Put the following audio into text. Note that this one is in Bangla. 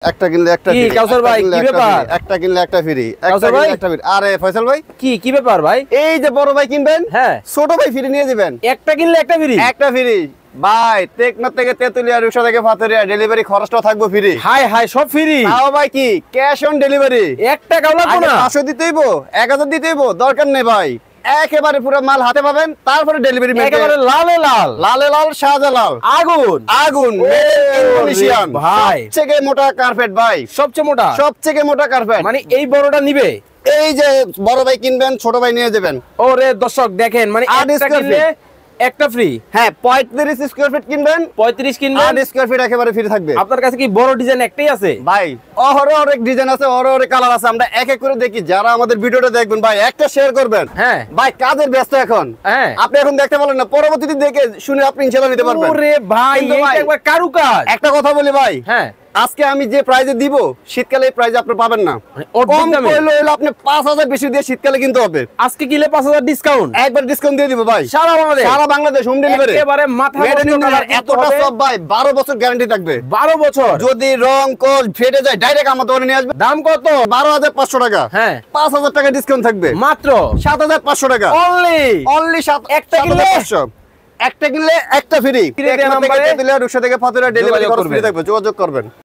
একটা কিনলে একটা কি ফ্রি কাউসার ভাই কি ব্যাপার একটা কিনলে একটা ফ্রি কাউসার ভাই একটা ফ্রি আরে ফয়সাল ভাই কি ব্যাপার ভাই এই যে বড় ভাই কিনবেন হ্যাঁ ছোট ভাই ফ্রি নিয়ে দিবেন একটা কিনলে একটা ফ্রি একটা ফ্রি ভাই টেকনাফ থেকে তেতুলিয়া রূপসা থেকে ফাতুরিয়া ডেলিভারি খরচটাও থাকবো ফ্রি হাই হাই সব ফ্রি তাও ভাই কি ক্যাশ অন ডেলিভারি এক টাকাও লাগবে না 500 দিতেইব 1000 দিতেইব দরকার নেই ভাই একেবারে পুরো মাল হাতে পাবেন তারপরে ডেলিভারি একেবারে লালে লাল লালে লাল শাহজালাল আগুন আগুন ইন্দোনেশিয়ান ভাই সবচেয়ে মোটা কার্পেট ভাই সবচেয়ে মোটা সবচেয়ে মোটা কার্পেট মানে এই বড়টা নিবে এই যে বড় ভাই কিনবেন ছোট ভাই নিয়ে যাবেন ওরে দর্শক দেখেন মানে 8 একটা square কিনলে একটা ফ্রি হ্যাঁ 35 স্কয়ার ফিট কিনবেন 35 কিনবেন 8 স্কয়ার ফিট একেবারে ফ্রি থাকবে আপনার কাছে কি বড় ডিজাইন একটাই আছে ভাই অনেক ডিজাইন আছে অনেক কালার আছে আমরা এক এক করে দেখি যারা আমাদের ভিডিওটা দেখবেন ভাই একটা শেয়ার করবেন হ্যাঁ ভাই কাজের ব্যস্ত এখন হ্যাঁ আপনি এখন দেখতে পারেন না পরবর্তীতে দেখে শুনে আপনি ইনশাআল্লাহ নিতে পারবেন ওরে ভাই কিন্তু এইটা ভাই, একবার কারুকাজ একটা কথা বলি ভাই হ্যাঁ আজকে আমি যে প্রাইজে দিব শীতকালে এই প্রাইজে আপনি পাবেন না অর্ধেক কম দামে? করলে হলো আপনি 5000 বেশি দিয়ে শীতকালে কিনতে হবে আজকে কিনলে 5000 ডিসকাউন্ট একবার ডিসকাউন্ট দিয়ে দিব ভাই সারা বাংলাদেশ সারা বাংলাদেশ হোম ডেলিভারি একেবারে মাথা এতটা সব ভাই 12 বছর গ্যারান্টি থাকবে 12 বছর যদি রং কোল ফেটে যায় ডাইরেক্ট আমার দোকানে নিয়ে আসবে দাম কত 12500 টাকা হ্যাঁ 5000 টাকা ডিসকাউন্ট থাকবে মাত্র 7500 টাকা অনলি অনলি 7 একটা কিনলে? 7500 একটা কিনলে একটা ফ্রি ফ্রি দেয়া নাম্বারে রূপসা থেকে ফাতুরিয়া ডেলিভারি যোগাযোগ খরচ ফ্রি করবেন। থাকবে যোগাযোগ করবেন